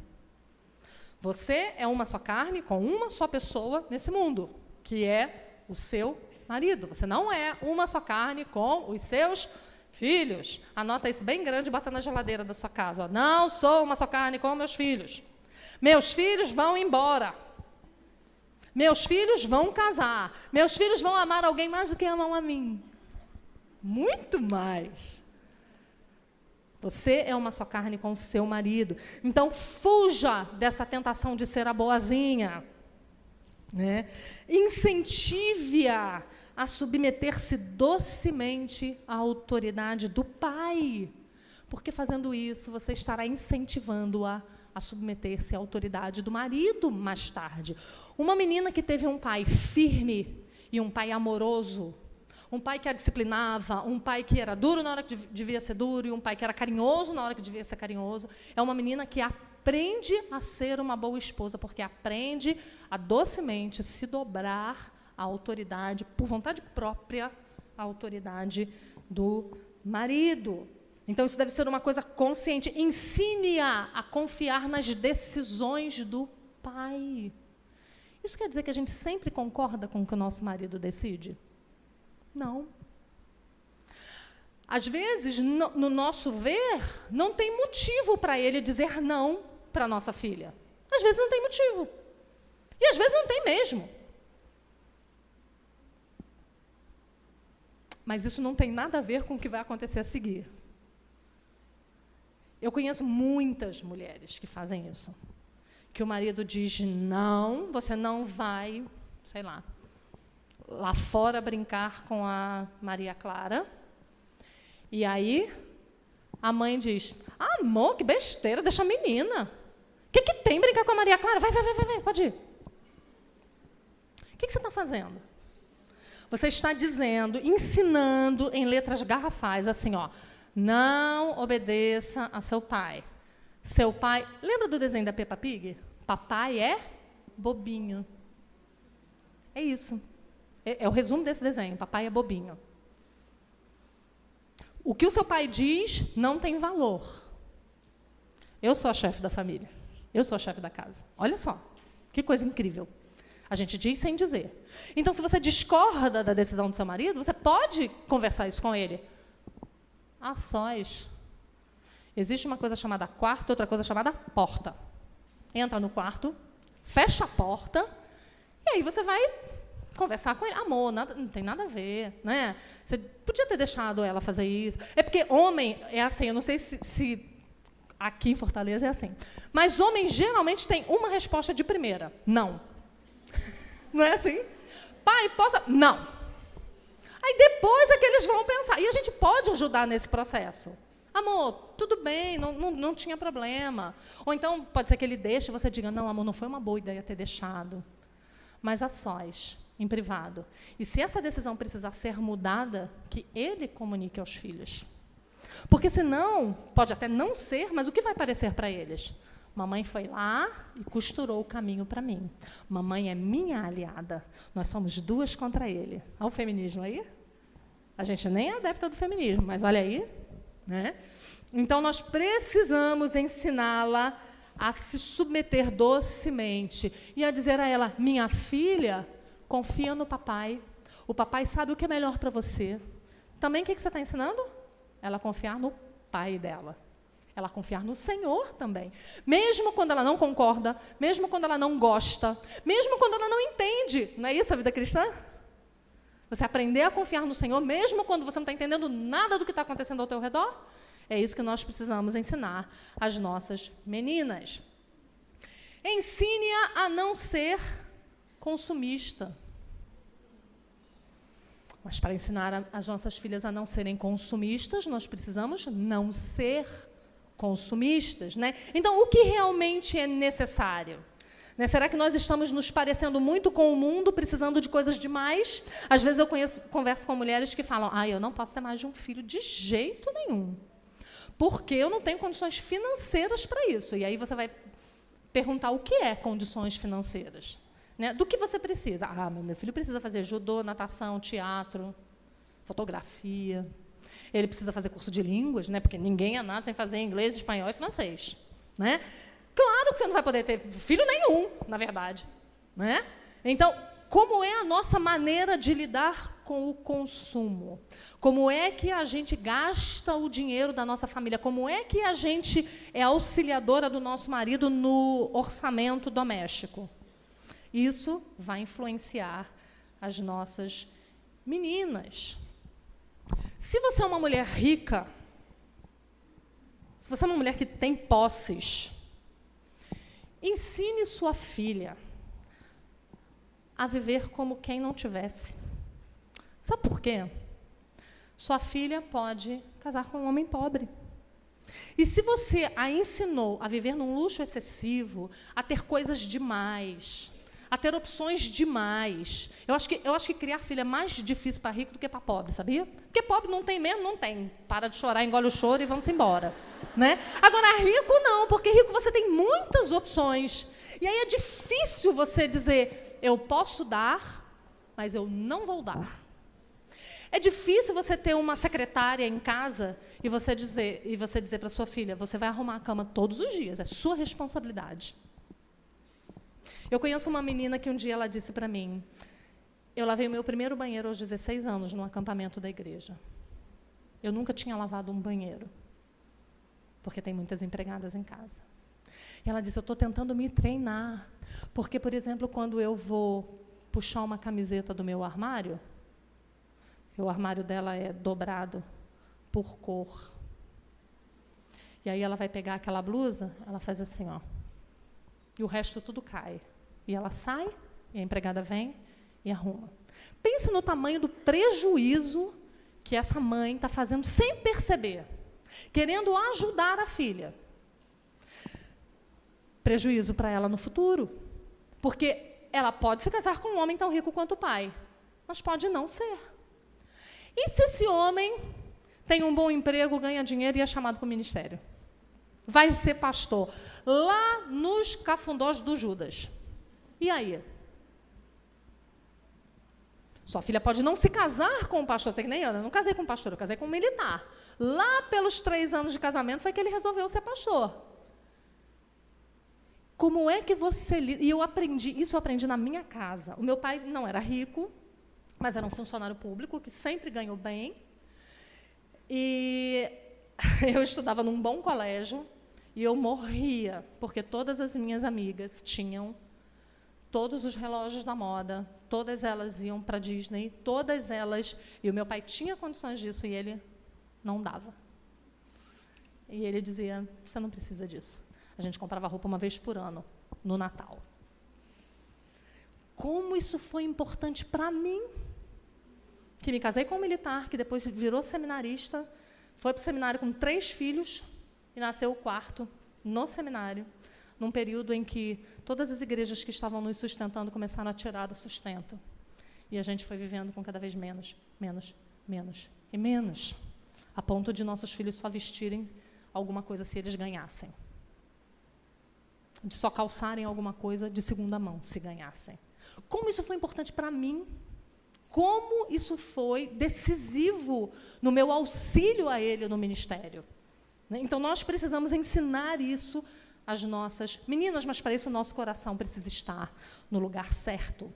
Você é uma só carne com uma só pessoa nesse mundo, que é o seu marido. Você não é uma só carne com os seus filhos. Anota isso bem grande e bota na geladeira da sua casa. Não sou uma só carne com meus filhos. Meus filhos vão embora. Meus filhos vão casar. Meus filhos vão amar alguém mais do que amam a mim. Muito mais. Você é uma só carne com o seu marido. Então, fuja dessa tentação de ser a boazinha. Né? Incentive-a a submeter-se docemente à autoridade do pai. Porque fazendo isso, você estará incentivando-a a submeter-se à autoridade do marido mais tarde. Uma menina que teve um pai firme e um pai amoroso, um pai que a disciplinava, um pai que era duro na hora que devia ser duro e um pai que era carinhoso na hora que devia ser carinhoso, é uma menina que aprende a ser uma boa esposa, porque aprende a docemente se dobrar à autoridade, por vontade própria, à autoridade do marido. Então, isso deve ser uma coisa consciente. Ensine-a a confiar nas decisões do pai. Isso quer dizer que a gente sempre concorda com o que o nosso marido decide? Não. Às vezes, no nosso ver, não tem motivo para ele dizer não para a nossa filha. Às vezes não tem motivo. E às vezes não tem mesmo. Mas isso não tem nada a ver com o que vai acontecer a seguir. Eu conheço muitas mulheres que fazem isso. Que o marido diz, não, você não vai, sei lá fora brincar com a Maria Clara. E aí, a mãe diz, amor, que besteira, deixa a menina. O que tem brincar com a Maria Clara? Vai, pode ir. O que você está fazendo? Você está dizendo, ensinando em letras garrafais, assim, ó, não obedeça a seu pai. Seu pai, lembra do desenho da Peppa Pig? Papai é bobinho. É isso. É o resumo desse desenho, papai é bobinho. O que o seu pai diz não tem valor. Eu sou a chefe da família. Eu sou a chefe da casa. Olha só, que coisa incrível. A gente diz sem dizer. Então, se você discorda da decisão do seu marido, você pode conversar isso com ele. A sós. Existe uma coisa chamada quarto, outra coisa chamada porta. Entra no quarto, fecha a porta, e aí você vai conversar com ele. Amor, não tem nada a ver, né? Você podia ter deixado ela fazer isso. É porque homem é assim, eu não sei se aqui em Fortaleza é assim, mas homem geralmente tem uma resposta de primeira, não. Não é assim? Pai, posso? Não. Aí depois é que eles vão pensar. E a gente pode ajudar nesse processo. Amor, tudo bem, não tinha problema. Ou então pode ser que ele deixe e você diga, não, amor, não foi uma boa ideia ter deixado. Mas a sós, em privado. E se essa decisão precisar ser mudada, que ele comunique aos filhos. Porque senão, pode até não ser, mas o que vai parecer para eles? Mamãe foi lá e costurou o caminho para mim. Mamãe é minha aliada. Nós somos duas contra ele. Olha o feminismo aí. A gente nem é adepta do feminismo, mas olha aí. Né? Então, nós precisamos ensiná-la a se submeter docemente e a dizer a ela, minha filha, confia no papai. O papai sabe o que é melhor para você. Também, o que você está ensinando? Ela confiar no pai dela. Ela confiar no Senhor também. Mesmo quando ela não concorda, mesmo quando ela não gosta, mesmo quando ela não entende. Não é isso a vida cristã? Você aprender a confiar no Senhor, mesmo quando você não está entendendo nada do que está acontecendo ao teu redor. É isso que nós precisamos ensinar às nossas meninas. Ensine-a a não ser consumista. Mas para ensinar as nossas filhas a não serem consumistas, nós precisamos não ser consumistas, né? Então, o que realmente é necessário? Né? Será que nós estamos nos parecendo muito com o mundo, precisando de coisas demais? Às vezes eu converso com mulheres que falam, eu não posso ter mais de um filho de jeito nenhum, porque eu não tenho condições financeiras para isso. E aí você vai perguntar o que é condições financeiras. Né? Do que você precisa? Meu filho precisa fazer judô, natação, teatro, fotografia. Ele precisa fazer curso de línguas, né? Porque ninguém é nada sem fazer inglês, espanhol e francês. Né? Claro que você não vai poder ter filho nenhum, na verdade. Né? Então, como é a nossa maneira de lidar com o consumo? Como é que a gente gasta o dinheiro da nossa família? Como é que a gente é auxiliadora do nosso marido no orçamento doméstico? Isso vai influenciar as nossas meninas. Se você é uma mulher rica, se você é uma mulher que tem posses, ensine sua filha a viver como quem não tivesse. Sabe por quê? Sua filha pode casar com um homem pobre. E se você a ensinou a viver num luxo excessivo, a ter coisas demais, a ter opções demais. Eu acho que criar filho é mais difícil para rico do que para pobre, sabia? Porque pobre não tem mesmo, não tem. Para de chorar, engole o choro e vamos embora. Né? Agora, rico não, porque rico você tem muitas opções. E aí é difícil você dizer, eu posso dar, mas eu não vou dar. É difícil você ter uma secretária em casa e você dizer para sua filha, você vai arrumar a cama todos os dias, é sua responsabilidade. Eu conheço uma menina que um dia ela disse para mim, eu lavei o meu primeiro banheiro aos 16 anos, num acampamento da igreja. Eu nunca tinha lavado um banheiro, porque tem muitas empregadas em casa. E ela disse, eu estou tentando me treinar, porque, por exemplo, quando eu vou puxar uma camiseta do meu armário, o armário dela é dobrado por cor. E aí ela vai pegar aquela blusa, ela faz assim, ó, e o resto tudo cai. E ela sai, e a empregada vem e arruma. Pense no tamanho do prejuízo que essa mãe está fazendo sem perceber, querendo ajudar a filha. Prejuízo para ela no futuro, porque ela pode se casar com um homem tão rico quanto o pai, mas pode não ser. E se esse homem tem um bom emprego, ganha dinheiro e é chamado para o ministério? Vai ser pastor lá nos cafundós do Judas. E aí? Sua filha pode não se casar com um pastor, sei que nem eu não casei com um pastor, eu casei com um militar. Lá pelos 3 anos de casamento foi que ele resolveu ser pastor. Como é que você lida? E eu aprendi na minha casa. O meu pai não era rico, mas era um funcionário público que sempre ganhou bem. E eu estudava num bom colégio e eu morria, porque todas as minhas amigas tinham todos os relógios da moda, todas elas iam para a Disney, todas elas... E o meu pai tinha condições disso e ele não dava. E ele dizia, você não precisa disso. A gente comprava roupa uma vez por ano, no Natal. Como isso foi importante para mim? que me casei com um militar, que depois virou seminarista, foi para o seminário com 3 filhos e nasceu o 4º no seminário, num período em que todas as igrejas que estavam nos sustentando começaram a tirar o sustento. E a gente foi vivendo com cada vez menos, e menos, a ponto de nossos filhos só vestirem alguma coisa se eles ganhassem. De só calçarem alguma coisa de segunda mão, se ganhassem. Como isso foi importante para mim, como isso foi decisivo no meu auxílio a ele no ministério. Então, nós precisamos ensinar isso às nossas meninas, mas para isso o nosso coração precisa estar no lugar certo.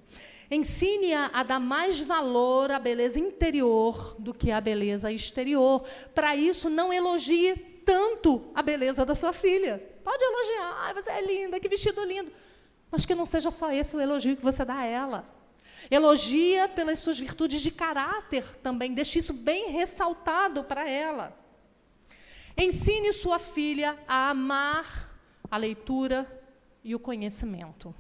Ensine-a a dar mais valor à beleza interior do que à beleza exterior. Para isso, não elogie tanto a beleza da sua filha. Pode elogiar, ai, você é linda, que vestido lindo. Mas que não seja só esse o elogio que você dá a ela. Elogia pelas suas virtudes de caráter também, deixe isso bem ressaltado para ela. Ensine sua filha a amar a leitura e o conhecimento.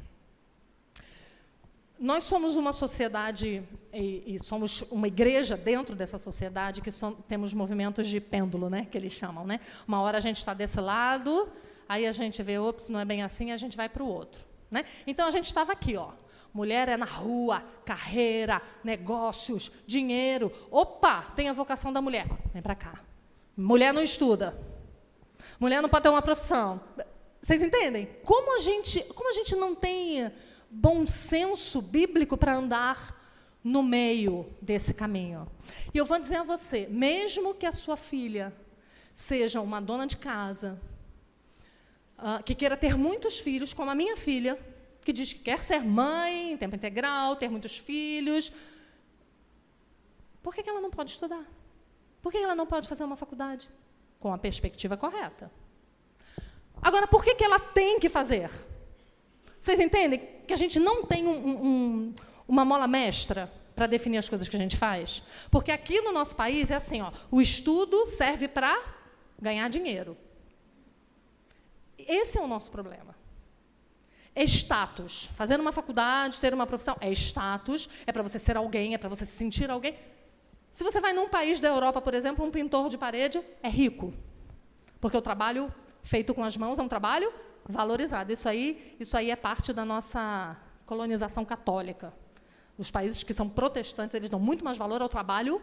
Nós somos uma sociedade, e somos uma igreja dentro dessa sociedade, que temos movimentos de pêndulo, né, que eles chamam. Né? Uma hora a gente está desse lado, aí a gente vê, ops, não é bem assim, a gente vai para o outro. Né? Então, a gente estava aqui, ó. Mulher é na rua, carreira, negócios, dinheiro. Opa, tem a vocação da mulher. Vem para cá. Mulher não estuda. Mulher não pode ter uma profissão. Vocês entendem? Como a gente não tem bom senso bíblico para andar no meio desse caminho? E eu vou dizer a você, mesmo que a sua filha seja uma dona de casa, que queira ter muitos filhos, como a minha filha, que diz que quer ser mãe em tempo integral, ter muitos filhos, por que ela não pode estudar? Por que ela não pode fazer uma faculdade? Com a perspectiva correta. Agora, por que ela tem que fazer? Vocês entendem que a gente não tem uma mola mestra para definir as coisas que a gente faz? Porque aqui no nosso país é assim, ó, o estudo serve para ganhar dinheiro. Esse é o nosso problema. É status. Fazer uma faculdade, ter uma profissão, é status, é para você ser alguém, é para você se sentir alguém. Se você vai num país da Europa, por exemplo, um pintor de parede é rico. Porque o trabalho feito com as mãos é um trabalho valorizado. Isso aí é parte da nossa colonização católica. Os países que são protestantes, eles dão muito mais valor ao trabalho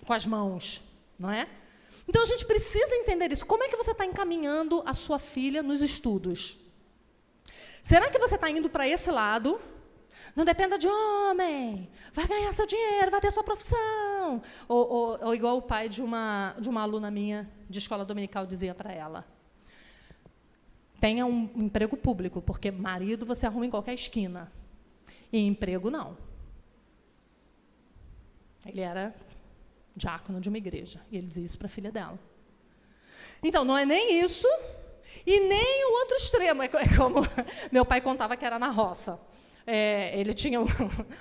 com as mãos, não é? Então, a gente precisa entender isso. Como é que você está encaminhando a sua filha nos estudos? Será que você está indo para esse lado? Não dependa de homem, vai ganhar seu dinheiro, vai ter sua profissão. Ou igual o pai de uma aluna minha de escola dominical dizia para ela. Tenha um emprego público, porque marido você arruma em qualquer esquina. E emprego, não. Ele era diácono de uma igreja, e ele dizia isso para a filha dela. Então, não é nem isso, e nem o outro extremo. É como meu pai contava que era na roça. Ele tinha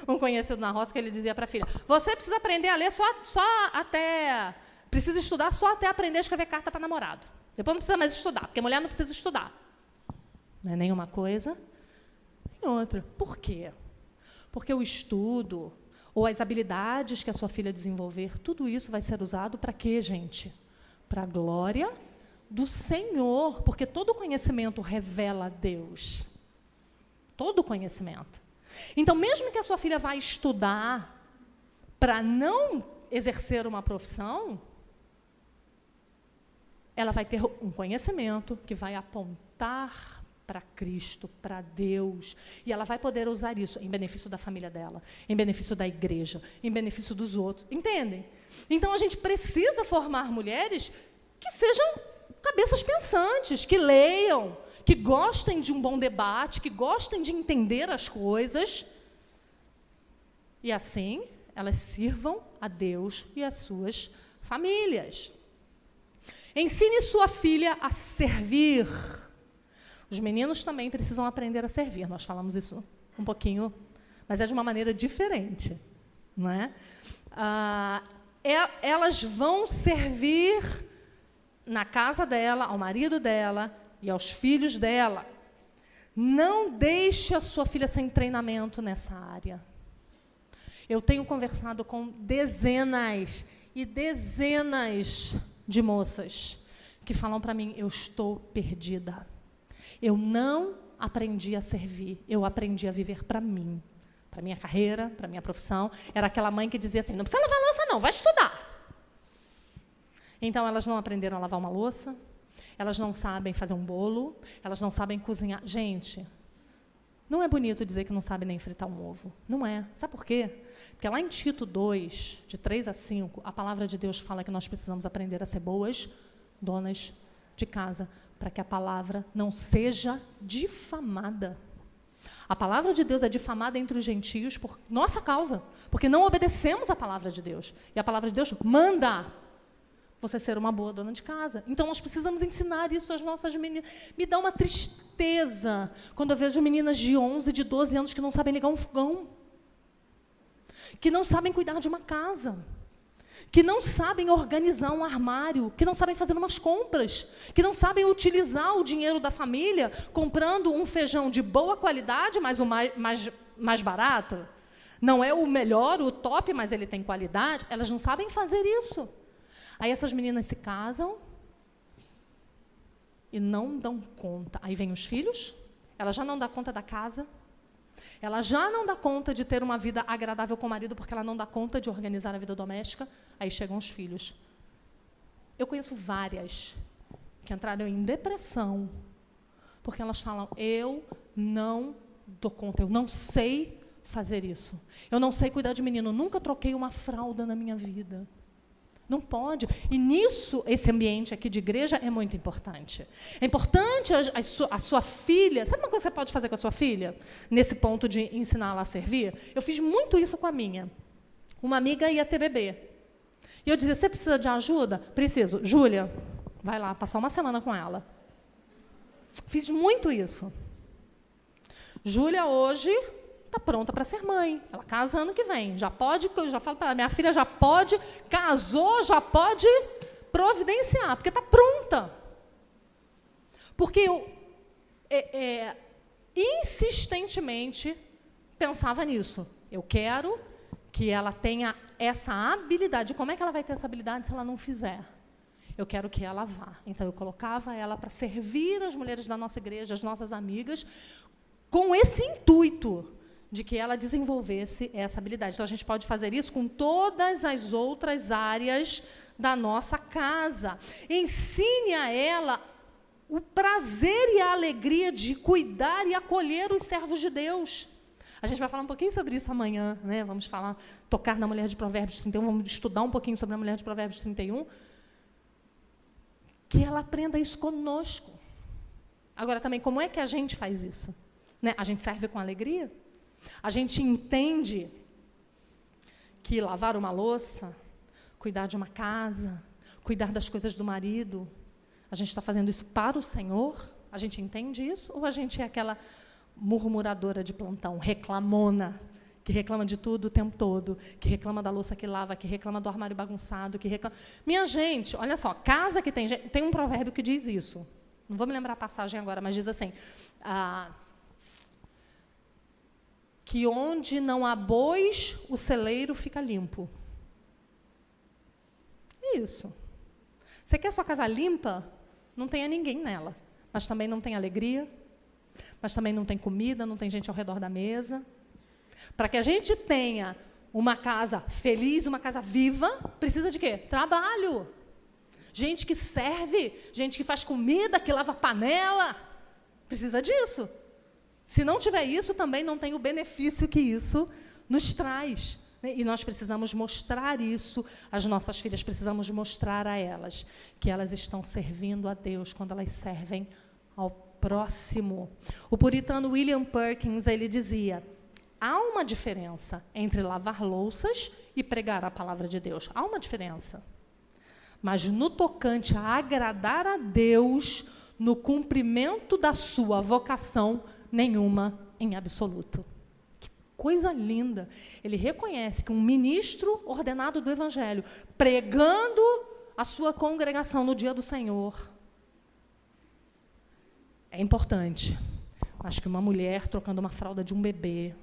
um conhecido na roça que ele dizia para a filha, você precisa aprender a ler só até... Precisa estudar só até aprender a escrever carta para namorado. Depois não precisa mais estudar, porque mulher não precisa estudar. Não é nem uma coisa, nem outra. Por quê? Porque o estudo, ou as habilidades que a sua filha desenvolver, tudo isso vai ser usado para quê, gente? Para a glória do Senhor, porque todo conhecimento revela a Deus. Todo conhecimento. Então, mesmo que a sua filha vá estudar para não exercer uma profissão, ela vai ter um conhecimento que vai apontar para Cristo, para Deus, e ela vai poder usar isso em benefício da família dela, em benefício da igreja, em benefício dos outros. Entendem? Então, a gente precisa formar mulheres que sejam cabeças pensantes, que leiam, que gostem de um bom debate, que gostem de entender as coisas, e assim elas sirvam a Deus e às suas famílias. Ensine sua filha a servir. Os meninos também precisam aprender a servir. Nós falamos isso um pouquinho, mas é de uma maneira diferente, não é? Elas vão servir na casa dela, ao marido dela e aos filhos dela. Não deixe a sua filha sem treinamento nessa área. Eu tenho conversado com dezenas e dezenas de moças que falam para mim, eu estou perdida. Eu não aprendi a servir, eu aprendi a viver para mim, para minha carreira, para minha profissão. Era aquela mãe que dizia assim, não precisa lavar louça não, vai estudar. Então, elas não aprenderam a lavar uma louça, elas não sabem fazer um bolo, elas não sabem cozinhar. Gente, não é bonito dizer que não sabe nem fritar um ovo. Não é. Sabe por quê? Porque lá em Tito 2, de 3 a 5, a palavra de Deus fala que nós precisamos aprender a ser boas donas de casa, para que a palavra não seja difamada. A palavra de Deus é difamada entre os gentios por nossa causa, porque não obedecemos a palavra de Deus. E a palavra de Deus manda você ser uma boa dona de casa. Então, nós precisamos ensinar isso às nossas meninas. Me dá uma tristeza quando eu vejo meninas de 11, de 12 anos que não sabem ligar um fogão, que não sabem cuidar de uma casa, que não sabem organizar um armário, que não sabem fazer umas compras, que não sabem utilizar o dinheiro da família comprando um feijão de boa qualidade, mas o mais barato. Não é o melhor, o top, mas ele tem qualidade. Elas não sabem fazer isso. Aí essas meninas se casam e não dão conta. Aí vêm os filhos, ela já não dá conta da casa, ela já não dá conta de ter uma vida agradável com o marido, porque ela não dá conta de organizar a vida doméstica. Aí chegam os filhos. Eu conheço várias que entraram em depressão, porque elas falam, eu não dou conta, eu não sei fazer isso. Eu não sei cuidar de menino, nunca troquei uma fralda na minha vida. Não pode. E nisso, esse ambiente aqui de igreja é muito importante. É importante a sua filha... Sabe uma coisa que você pode fazer com a sua filha? Nesse ponto de ensiná-la a servir? Eu fiz muito isso com a minha. Uma amiga ia ter bebê. E eu dizia, você precisa de ajuda? Preciso. Júlia, vai lá, passar uma semana com ela. Fiz muito isso. Júlia hoje está pronta para ser mãe. Ela casa ano que vem. Já pode, eu já falo para ela, minha filha já pode, casou, já pode providenciar, porque está pronta. Porque eu insistentemente pensava nisso. Eu quero que ela tenha essa habilidade. Como é que ela vai ter essa habilidade se ela não fizer? Eu quero que ela vá. Então, eu colocava ela para servir as mulheres da nossa igreja, as nossas amigas, com esse intuito de que ela desenvolvesse essa habilidade. Então, a gente pode fazer isso com todas as outras áreas da nossa casa. Ensine a ela o prazer e a alegria de cuidar e acolher os servos de Deus. A gente vai falar um pouquinho sobre isso amanhã, né? Vamos tocar na mulher de Provérbios 31, vamos estudar um pouquinho sobre a mulher de Provérbios 31, que ela aprenda isso conosco. Agora, também, como é que a gente faz isso? Né? A gente serve com alegria? A gente entende que lavar uma louça, cuidar de uma casa, cuidar das coisas do marido, a gente está fazendo isso para o Senhor? A gente entende isso? Ou a gente é aquela murmuradora de plantão, reclamona, que reclama de tudo o tempo todo, que reclama da louça que lava, que reclama do armário bagunçado, que reclama... Minha gente, olha só, casa que tem um provérbio que diz isso. Não vou me lembrar a passagem agora, mas diz assim... que onde não há bois, o celeiro fica limpo. É isso. Você quer sua casa limpa? Não tenha ninguém nela. Mas também não tem alegria, mas também não tem comida, não tem gente ao redor da mesa. Para que a gente tenha uma casa feliz, uma casa viva, precisa de quê? Trabalho. Gente que serve, gente que faz comida, que lava panela. Precisa disso. Se não tiver isso, também não tem o benefício que isso nos traz. E nós precisamos mostrar isso às nossas filhas, precisamos mostrar a elas que elas estão servindo a Deus quando elas servem ao próximo. O puritano William Perkins, ele dizia, há uma diferença entre lavar louças e pregar a palavra de Deus. Há uma diferença. Mas no tocante a agradar a Deus, no cumprimento da sua vocação, nenhuma em absoluto. Que coisa linda. Ele reconhece que um ministro ordenado do Evangelho, pregando a sua congregação no dia do Senhor, é importante. Mas que uma mulher trocando uma fralda de um bebê,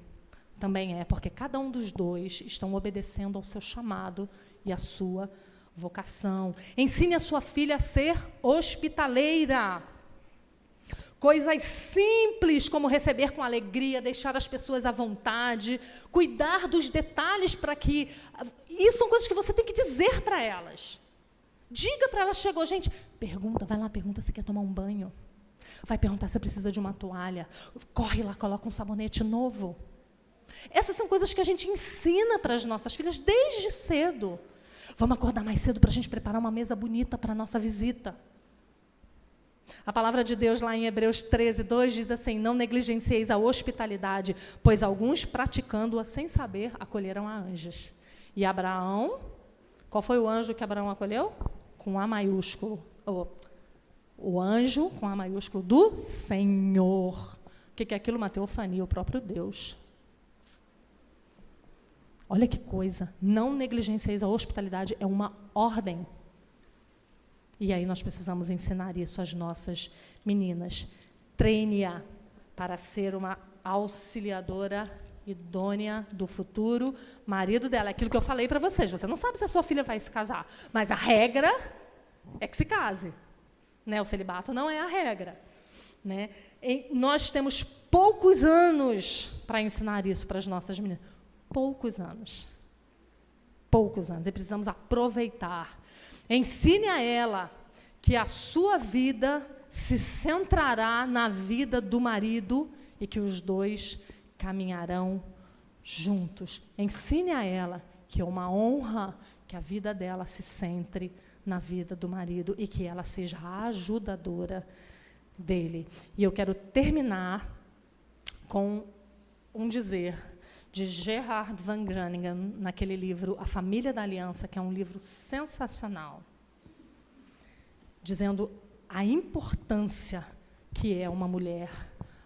Também é, porque cada um dos dois estão obedecendo ao seu chamado e à sua vocação. Ensine a sua filha a ser hospitaleira. Coisas simples como receber com alegria, deixar as pessoas à vontade, cuidar dos detalhes para que... Isso são coisas que você tem que dizer para elas. Diga para elas, chegou, gente, pergunta, vai lá, pergunta se quer tomar um banho. Vai perguntar se precisa de uma toalha. Corre lá, coloca um sabonete novo. Essas são coisas que a gente ensina para as nossas filhas desde cedo. Vamos acordar mais cedo para a gente preparar uma mesa bonita para a nossa visita. A palavra de Deus lá em Hebreus 13:2 diz assim: não negligencieis a hospitalidade, pois alguns praticando-a sem saber acolherão a anjos. E Abraão, qual foi o anjo que Abraão acolheu? Com A maiúsculo. O anjo com A maiúsculo do Senhor. O que é aquilo? Uma teofania, o próprio Deus. Olha que coisa, não negligencieis a hospitalidade, é uma ordem. E aí nós precisamos ensinar isso às nossas meninas. Treine-a para ser uma auxiliadora idônea do futuro marido dela. É aquilo que eu falei para vocês, você não sabe se a sua filha vai se casar, mas a regra é que se case. Né? O celibato não é a regra. Né? Nós temos poucos anos para ensinar isso para as nossas meninas. Poucos anos. Poucos anos. E precisamos aproveitar. Ensine a ela que a sua vida se centrará na vida do marido e que os dois caminharão juntos. Ensine a ela que é uma honra que a vida dela se centre na vida do marido e que ela seja a ajudadora dele. E eu quero terminar com um dizer de Gerard Van Groningen, naquele livro A Família da Aliança, que é um livro sensacional, dizendo a importância que é uma mulher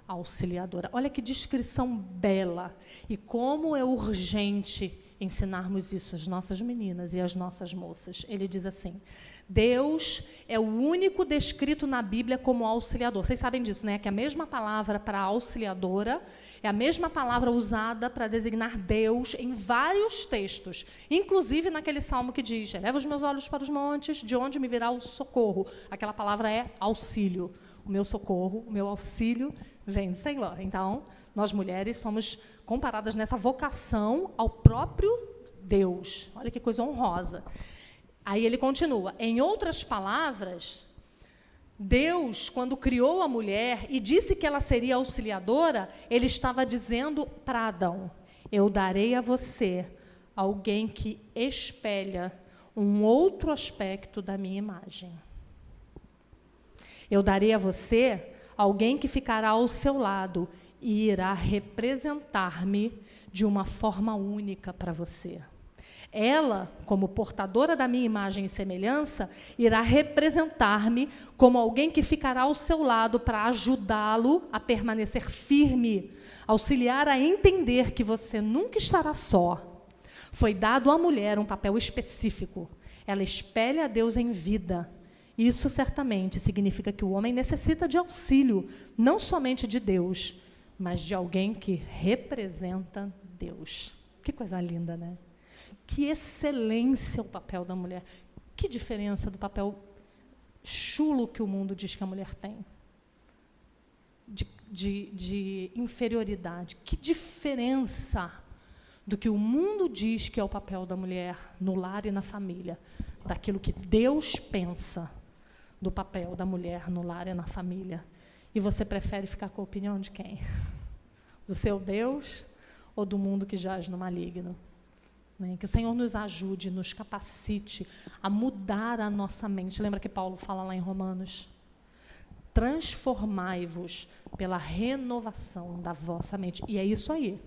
auxiliadora. Olha que descrição bela, e como é urgente ensinarmos isso às nossas meninas e às nossas moças. Ele diz assim: Deus é o único descrito na Bíblia como auxiliador. Vocês sabem disso, né? Que a mesma palavra para auxiliadora é a mesma palavra usada para designar Deus em vários textos, inclusive naquele salmo que diz: eleva os meus olhos para os montes, de onde me virá o socorro. Aquela palavra é auxílio. O meu socorro, o meu auxílio vem do Senhor. Então, nós mulheres somos comparadas nessa vocação ao próprio Deus. Olha que coisa honrosa. Aí ele continua: em outras palavras, Deus, quando criou a mulher e disse que ela seria auxiliadora, ele estava dizendo para Adão: eu darei a você alguém que espelha um outro aspecto da minha imagem. Eu darei a você alguém que ficará ao seu lado e irá representar-me de uma forma única para você. Ela, como portadora da minha imagem e semelhança, irá representar-me como alguém que ficará ao seu lado para ajudá-lo a permanecer firme, auxiliar a entender que você nunca estará só. Foi dado à mulher um papel específico. Ela espelha a Deus em vida. Isso certamente significa que o homem necessita de auxílio, não somente de Deus, mas de alguém que representa Deus. Que coisa linda, né? Que excelência o papel da mulher. Que diferença do papel chulo que o mundo diz que a mulher tem. De inferioridade. Que diferença do que o mundo diz que é o papel da mulher no lar e na família, daquilo que Deus pensa do papel da mulher no lar e na família. E você prefere ficar com a opinião de quem? Do seu Deus ou do mundo que jaz no maligno? Que o Senhor nos ajude, nos capacite a mudar a nossa mente. Lembra que Paulo fala lá em Romanos? Transformai-vos pela renovação da vossa mente. E é isso aí.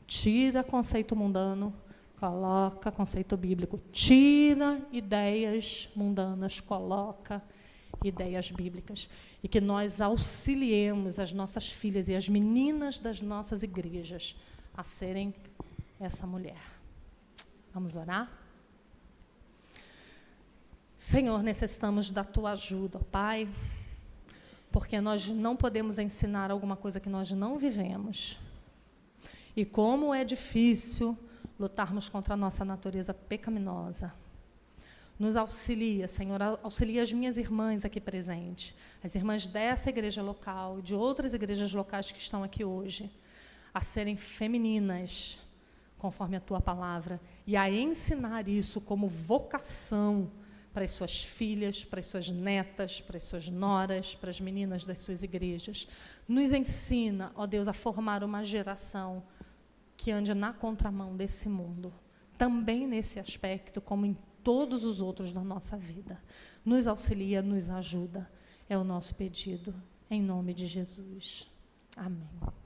Tira conceito mundano, coloca conceito bíblico. Tira ideias mundanas, coloca ideias bíblicas. E que nós auxiliemos as nossas filhas e as meninas das nossas igrejas a serem essa mulher. Vamos orar? Senhor, necessitamos da Tua ajuda, Pai, porque nós não podemos ensinar alguma coisa que nós não vivemos. E como é difícil lutarmos contra a nossa natureza pecaminosa. Nos auxilia, Senhor, auxilia as minhas irmãs aqui presentes, as irmãs dessa igreja local e de outras igrejas locais que estão aqui hoje, a serem femininas, conforme a tua palavra, e a ensinar isso como vocação para as suas filhas, para as suas netas, para as suas noras, para as meninas das suas igrejas. Nos ensina, ó Deus, a formar uma geração que ande na contramão desse mundo, também nesse aspecto, como em todos os outros da nossa vida. Nos auxilia, nos ajuda. É o nosso pedido, em nome de Jesus. Amém.